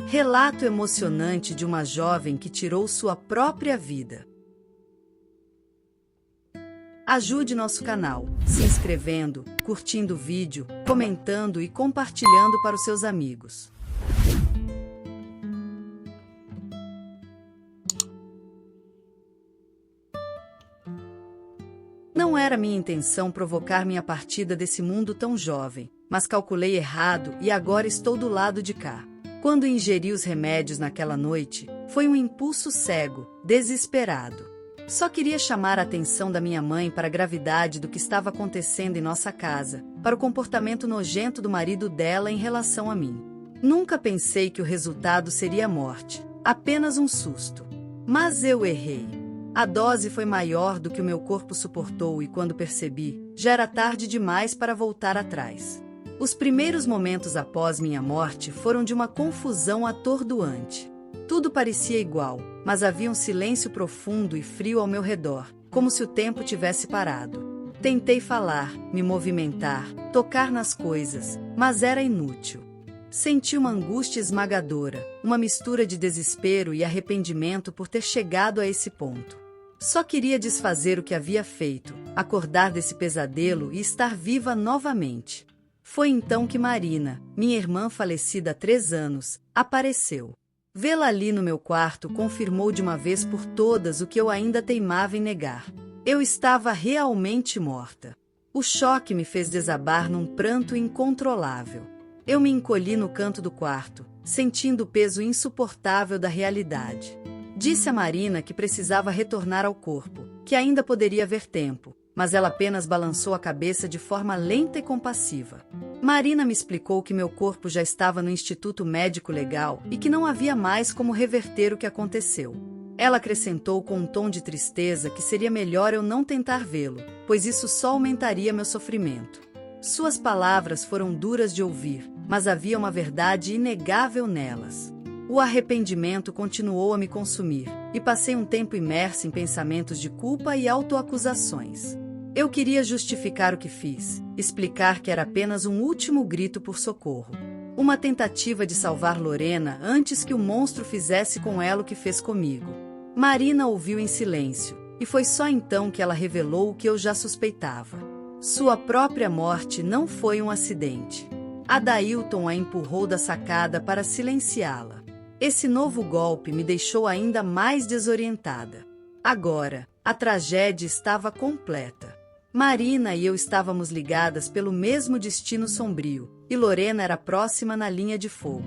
Relato emocionante de uma jovem que tirou sua própria vida. Ajude nosso canal, se inscrevendo, curtindo o vídeo, comentando e compartilhando para os seus amigos. Não era minha intenção provocar minha partida desse mundo tão jovem, mas calculei errado e agora estou do lado de cá. Quando ingeri os remédios naquela noite, foi um impulso cego, desesperado. Só queria chamar a atenção da minha mãe para a gravidade do que estava acontecendo em nossa casa, para o comportamento nojento do marido dela em relação a mim. Nunca pensei que o resultado seria a morte, apenas um susto. Mas eu errei. A dose foi maior do que o meu corpo suportou e quando percebi, já era tarde demais para voltar atrás. Os primeiros momentos após minha morte foram de uma confusão atordoante. Tudo parecia igual, mas havia um silêncio profundo e frio ao meu redor, como se o tempo tivesse parado. Tentei falar, me movimentar, tocar nas coisas, mas era inútil. Senti uma angústia esmagadora, uma mistura de desespero e arrependimento por ter chegado a esse ponto. Só queria desfazer o que havia feito, acordar desse pesadelo e estar viva novamente. Foi então que Marina, minha irmã falecida há 3 anos, apareceu. Vê-la ali no meu quarto confirmou de uma vez por todas o que eu ainda teimava em negar. Eu estava realmente morta. O choque me fez desabar num pranto incontrolável. Eu me encolhi no canto do quarto, sentindo o peso insuportável da realidade. Disse a Marina que precisava retornar ao corpo, que ainda poderia haver tempo, mas ela apenas balançou a cabeça de forma lenta e compassiva. Marina me explicou que meu corpo já estava no Instituto Médico Legal e que não havia mais como reverter o que aconteceu. Ela acrescentou com um tom de tristeza que seria melhor eu não tentar vê-lo, pois isso só aumentaria meu sofrimento. Suas palavras foram duras de ouvir, mas havia uma verdade inegável nelas. O arrependimento continuou a me consumir, e passei um tempo imerso em pensamentos de culpa e autoacusações. Eu queria justificar o que fiz, explicar que era apenas um último grito por socorro. Uma tentativa de salvar Lorena antes que o monstro fizesse com ela o que fez comigo. Marina ouviu em silêncio, e foi só então que ela revelou o que eu já suspeitava. Sua própria morte não foi um acidente. Adailton a empurrou da sacada para silenciá-la. Esse novo golpe me deixou ainda mais desorientada. Agora, a tragédia estava completa. Marina e eu estávamos ligadas pelo mesmo destino sombrio, e Lorena era próxima na linha de fogo.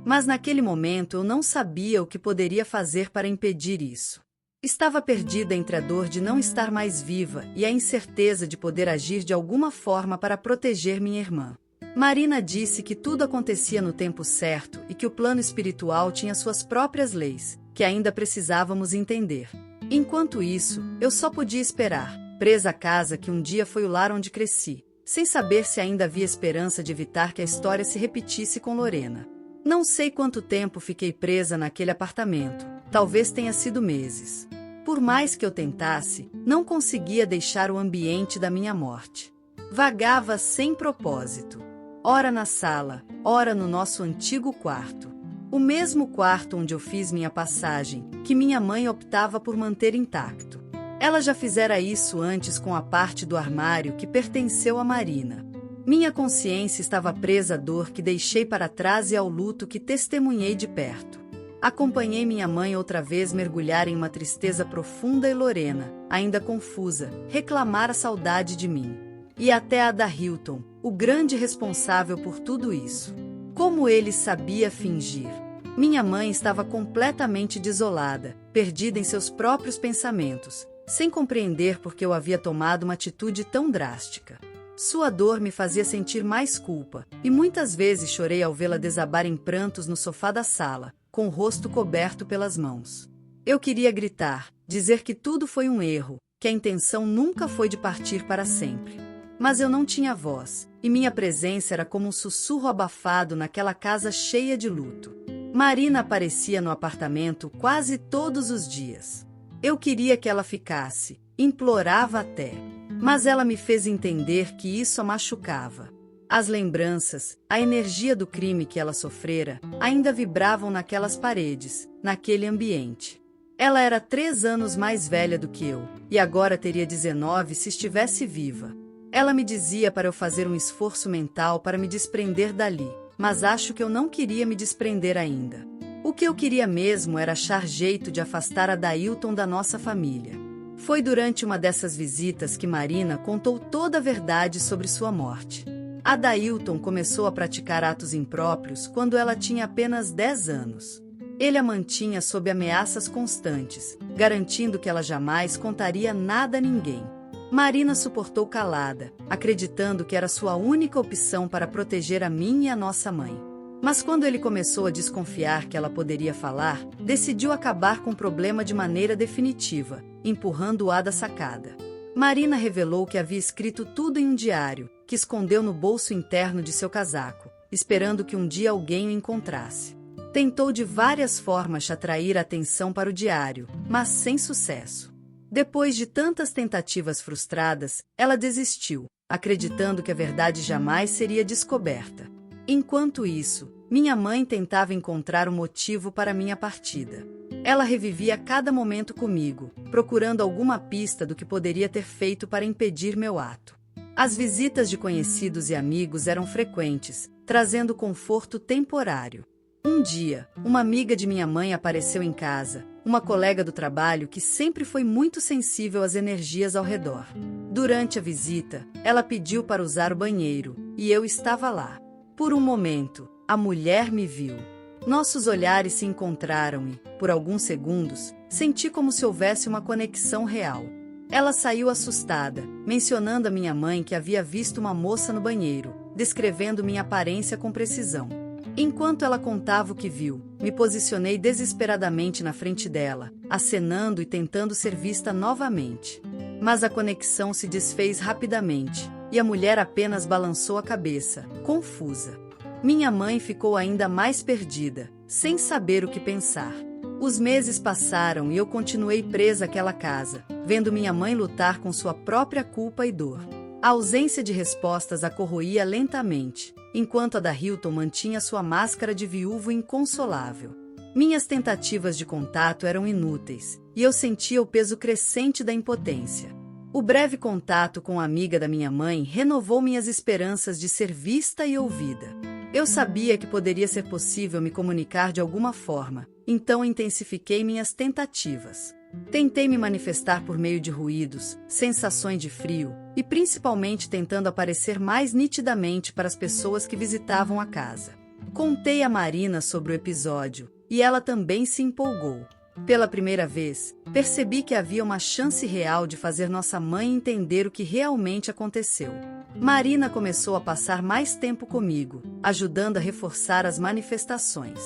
Mas naquele momento eu não sabia o que poderia fazer para impedir isso. Estava perdida entre a dor de não estar mais viva e a incerteza de poder agir de alguma forma para proteger minha irmã. Marina disse que tudo acontecia no tempo certo e que o plano espiritual tinha suas próprias leis, que ainda precisávamos entender. Enquanto isso, eu só podia esperar, presa à casa que um dia foi o lar onde cresci, sem saber se ainda havia esperança de evitar que a história se repetisse com Lorena. Não sei quanto tempo fiquei presa naquele apartamento, talvez tenha sido meses. Por mais que eu tentasse, não conseguia deixar o ambiente da minha morte. Vagava sem propósito. Ora na sala, ora no nosso antigo quarto. O mesmo quarto onde eu fiz minha passagem, que minha mãe optava por manter intacto. Ela já fizera isso antes com a parte do armário que pertenceu a Marina. Minha consciência estava presa à dor que deixei para trás e ao luto que testemunhei de perto. Acompanhei minha mãe outra vez mergulhar em uma tristeza profunda e Lorena, ainda confusa, reclamar a saudade de mim. E até Adailton, o grande responsável por tudo isso. Como ele sabia fingir? Minha mãe estava completamente desolada, perdida em seus próprios pensamentos, sem compreender por que eu havia tomado uma atitude tão drástica. Sua dor me fazia sentir mais culpa, e muitas vezes chorei ao vê-la desabar em prantos no sofá da sala, com o rosto coberto pelas mãos. Eu queria gritar, dizer que tudo foi um erro, que a intenção nunca foi de partir para sempre. Mas eu não tinha voz, e minha presença era como um sussurro abafado naquela casa cheia de luto. Marina aparecia no apartamento quase todos os dias. Eu queria que ela ficasse, implorava até. Mas ela me fez entender que isso a machucava. As lembranças, a energia do crime que ela sofrera, ainda vibravam naquelas paredes, naquele ambiente. Ela era 3 anos mais velha do que eu, e agora teria 19 se estivesse viva. Ela me dizia para eu fazer um esforço mental para me desprender dali, mas acho que eu não queria me desprender ainda. O que eu queria mesmo era achar jeito de afastar a Dailton da nossa família. Foi durante uma dessas visitas que Marina contou toda a verdade sobre sua morte. A Dailton começou a praticar atos impróprios quando ela tinha apenas 10 anos. Ele a mantinha sob ameaças constantes, garantindo que ela jamais contaria nada a ninguém. Marina suportou calada, acreditando que era sua única opção para proteger a mim e a nossa mãe. Mas quando ele começou a desconfiar que ela poderia falar, decidiu acabar com o problema de maneira definitiva, empurrando-a da sacada. Marina revelou que havia escrito tudo em um diário, que escondeu no bolso interno de seu casaco, esperando que um dia alguém o encontrasse. Tentou de várias formas atrair a atenção para o diário, mas sem sucesso. Depois de tantas tentativas frustradas, ela desistiu, acreditando que a verdade jamais seria descoberta. Enquanto isso, minha mãe tentava encontrar um motivo para minha partida. Ela revivia cada momento comigo, procurando alguma pista do que poderia ter feito para impedir meu ato. As visitas de conhecidos e amigos eram frequentes, trazendo conforto temporário. Um dia, uma amiga de minha mãe apareceu em casa, uma colega do trabalho que sempre foi muito sensível às energias ao redor. Durante a visita, ela pediu para usar o banheiro, e eu estava lá. Por um momento, a mulher me viu. Nossos olhares se encontraram e, por alguns segundos, senti como se houvesse uma conexão real. Ela saiu assustada, mencionando a minha mãe que havia visto uma moça no banheiro, descrevendo minha aparência com precisão. Enquanto ela contava o que viu, me posicionei desesperadamente na frente dela, acenando e tentando ser vista novamente. Mas a conexão se desfez rapidamente, e a mulher apenas balançou a cabeça, confusa. Minha mãe ficou ainda mais perdida, sem saber o que pensar. Os meses passaram e eu continuei presa àquela casa, vendo minha mãe lutar com sua própria culpa e dor. A ausência de respostas a corroía lentamente, enquanto a Dailton mantinha sua máscara de viúvo inconsolável. Minhas tentativas de contato eram inúteis, e eu sentia o peso crescente da impotência. O breve contato com a amiga da minha mãe renovou minhas esperanças de ser vista e ouvida. Eu sabia que poderia ser possível me comunicar de alguma forma, então intensifiquei minhas tentativas. Tentei me manifestar por meio de ruídos, sensações de frio, e principalmente tentando aparecer mais nitidamente para as pessoas que visitavam a casa. Contei a Marina sobre o episódio, e ela também se empolgou. Pela primeira vez, percebi que havia uma chance real de fazer nossa mãe entender o que realmente aconteceu. Marina começou a passar mais tempo comigo, ajudando a reforçar as manifestações.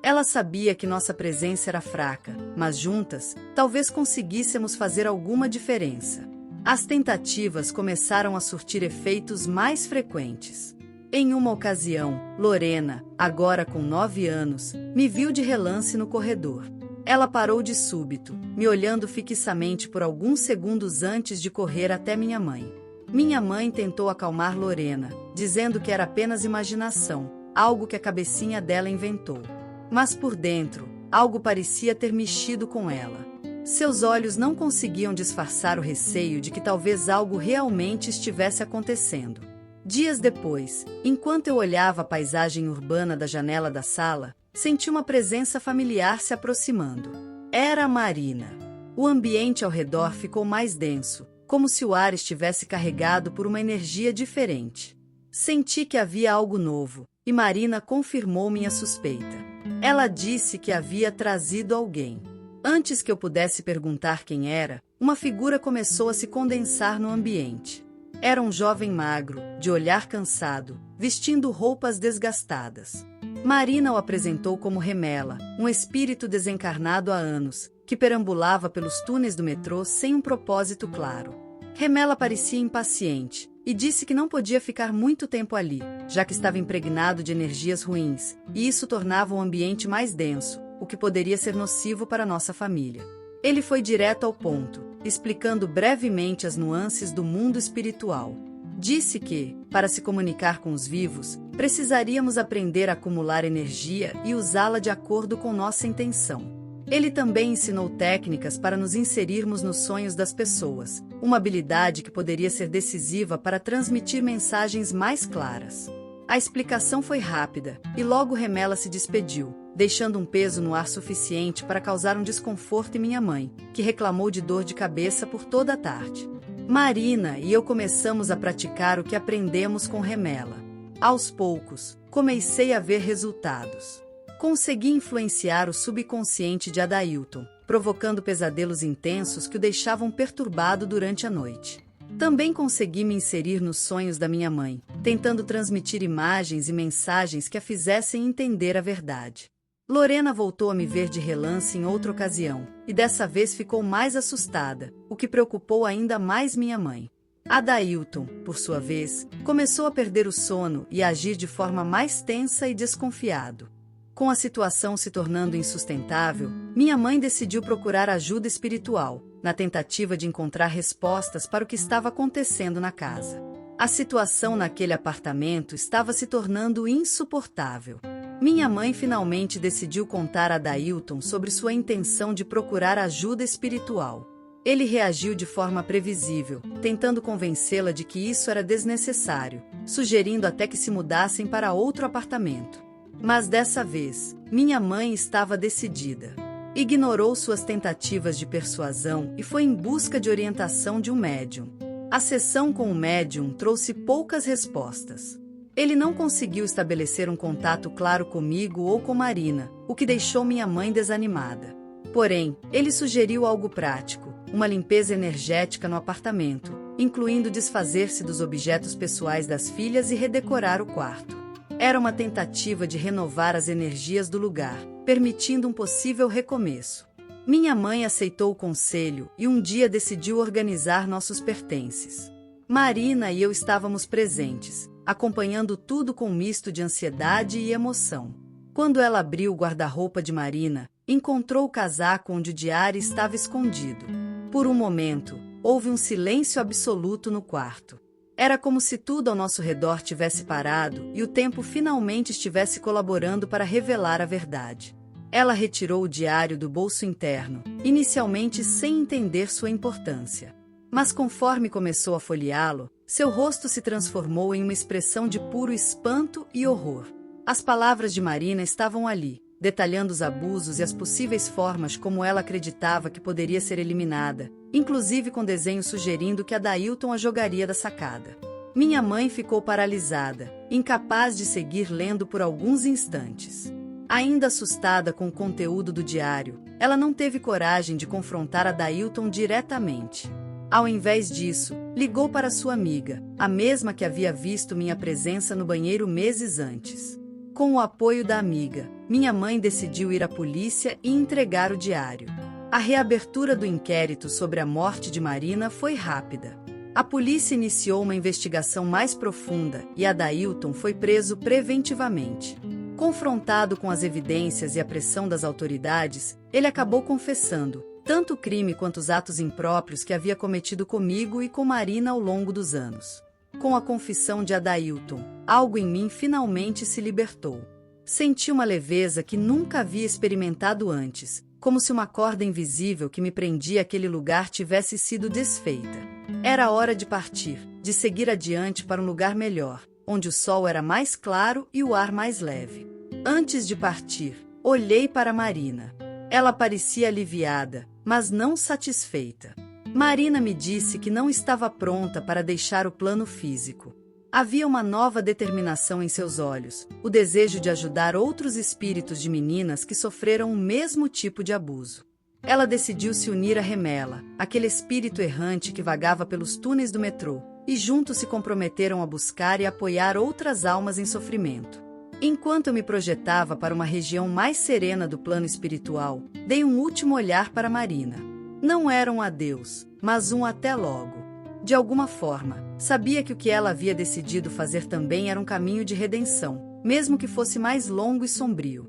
Ela sabia que nossa presença era fraca, mas juntas, talvez conseguíssemos fazer alguma diferença. As tentativas começaram a surtir efeitos mais frequentes. Em uma ocasião, Lorena, agora com 9 anos, me viu de relance no corredor. Ela parou de súbito, me olhando fixamente por alguns segundos antes de correr até minha mãe. Minha mãe tentou acalmar Lorena, dizendo que era apenas imaginação, algo que a cabecinha dela inventou. Mas por dentro, algo parecia ter mexido com ela. Seus olhos não conseguiam disfarçar o receio de que talvez algo realmente estivesse acontecendo. Dias depois, enquanto eu olhava a paisagem urbana da janela da sala, senti uma presença familiar se aproximando. Era a Marina. O ambiente ao redor ficou mais denso, como se o ar estivesse carregado por uma energia diferente. Senti que havia algo novo, e Marina confirmou minha suspeita. Ela disse que havia trazido alguém. Antes que eu pudesse perguntar quem era, uma figura começou a se condensar no ambiente. Era um jovem magro, de olhar cansado, vestindo roupas desgastadas. Marina o apresentou como Remela, um espírito desencarnado há anos, que perambulava pelos túneis do metrô sem um propósito claro. Remela parecia impaciente, e disse que não podia ficar muito tempo ali, já que estava impregnado de energias ruins, e isso tornava o ambiente mais denso, o que poderia ser nocivo para nossa família. Ele foi direto ao ponto, explicando brevemente as nuances do mundo espiritual. Disse que, para se comunicar com os vivos, precisaríamos aprender a acumular energia e usá-la de acordo com nossa intenção. Ele também ensinou técnicas para nos inserirmos nos sonhos das pessoas, uma habilidade que poderia ser decisiva para transmitir mensagens mais claras. A explicação foi rápida, e logo Remela se despediu, deixando um peso no ar suficiente para causar um desconforto em minha mãe, que reclamou de dor de cabeça por toda a tarde. Marina e eu começamos a praticar o que aprendemos com Remela. Aos poucos, comecei a ver resultados. Consegui influenciar o subconsciente de Adailton, provocando pesadelos intensos que o deixavam perturbado durante a noite. Também consegui me inserir nos sonhos da minha mãe, tentando transmitir imagens e mensagens que a fizessem entender a verdade. Lorena voltou a me ver de relance em outra ocasião, e dessa vez ficou mais assustada, o que preocupou ainda mais minha mãe. Adailton, por sua vez, começou a perder o sono e a agir de forma mais tensa e desconfiado. Com a situação se tornando insustentável, minha mãe decidiu procurar ajuda espiritual, na tentativa de encontrar respostas para o que estava acontecendo na casa. A situação naquele apartamento estava se tornando insuportável. Minha mãe finalmente decidiu contar a Adailton sobre sua intenção de procurar ajuda espiritual. Ele reagiu de forma previsível, tentando convencê-la de que isso era desnecessário, sugerindo até que se mudassem para outro apartamento. Mas dessa vez, minha mãe estava decidida. Ignorou suas tentativas de persuasão e foi em busca de orientação de um médium. A sessão com o médium trouxe poucas respostas. Ele não conseguiu estabelecer um contato claro comigo ou com Marina, o que deixou minha mãe desanimada. Porém, ele sugeriu algo prático, uma limpeza energética no apartamento, incluindo desfazer-se dos objetos pessoais das filhas e redecorar o quarto. Era uma tentativa de renovar as energias do lugar, permitindo um possível recomeço. Minha mãe aceitou o conselho e um dia decidiu organizar nossos pertences. Marina e eu estávamos presentes, acompanhando tudo com um misto de ansiedade e emoção. Quando ela abriu o guarda-roupa de Marina, encontrou o casaco onde o diário estava escondido. Por um momento, houve um silêncio absoluto no quarto. Era como se tudo ao nosso redor tivesse parado e o tempo finalmente estivesse colaborando para revelar a verdade. Ela retirou o diário do bolso interno, inicialmente sem entender sua importância. Mas conforme começou a folheá-lo, seu rosto se transformou em uma expressão de puro espanto e horror. As palavras de Marina estavam ali, detalhando os abusos e as possíveis formas como ela acreditava que poderia ser eliminada, inclusive com desenhos sugerindo que Adailton a jogaria da sacada. Minha mãe ficou paralisada, incapaz de seguir lendo por alguns instantes. Ainda assustada com o conteúdo do diário, ela não teve coragem de confrontar Adailton diretamente. Ao invés disso, ligou para sua amiga, a mesma que havia visto minha presença no banheiro meses antes. Com o apoio da amiga, minha mãe decidiu ir à polícia e entregar o diário. A reabertura do inquérito sobre a morte de Marina foi rápida. A polícia iniciou uma investigação mais profunda e Adailton foi preso preventivamente. Confrontado com as evidências e a pressão das autoridades, ele acabou confessando tanto o crime quanto os atos impróprios que havia cometido comigo e com Marina ao longo dos anos. Com a confissão de Adailton, algo em mim finalmente se libertou. Senti uma leveza que nunca havia experimentado antes, como se uma corda invisível que me prendia àquele lugar tivesse sido desfeita. Era hora de partir, de seguir adiante para um lugar melhor, onde o sol era mais claro e o ar mais leve. Antes de partir, olhei para Marina. Ela parecia aliviada, mas não satisfeita. Marina me disse que não estava pronta para deixar o plano físico. Havia uma nova determinação em seus olhos, o desejo de ajudar outros espíritos de meninas que sofreram o mesmo tipo de abuso. Ela decidiu se unir a Remela, aquele espírito errante que vagava pelos túneis do metrô, e juntos se comprometeram a buscar e apoiar outras almas em sofrimento. Enquanto eu me projetava para uma região mais serena do plano espiritual, dei um último olhar para Marina. Não era um adeus, mas um até logo. De alguma forma, sabia que o que ela havia decidido fazer também era um caminho de redenção, mesmo que fosse mais longo e sombrio.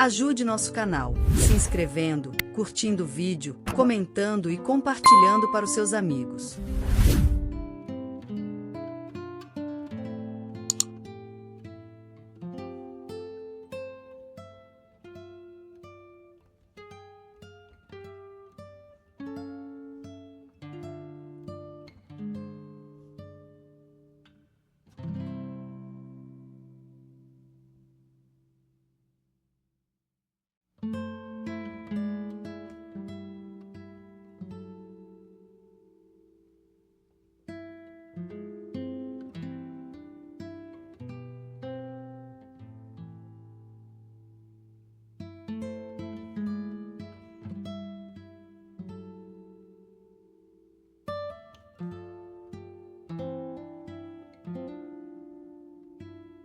Ajude nosso canal, se inscrevendo, curtindo o vídeo, comentando e compartilhando para os seus amigos.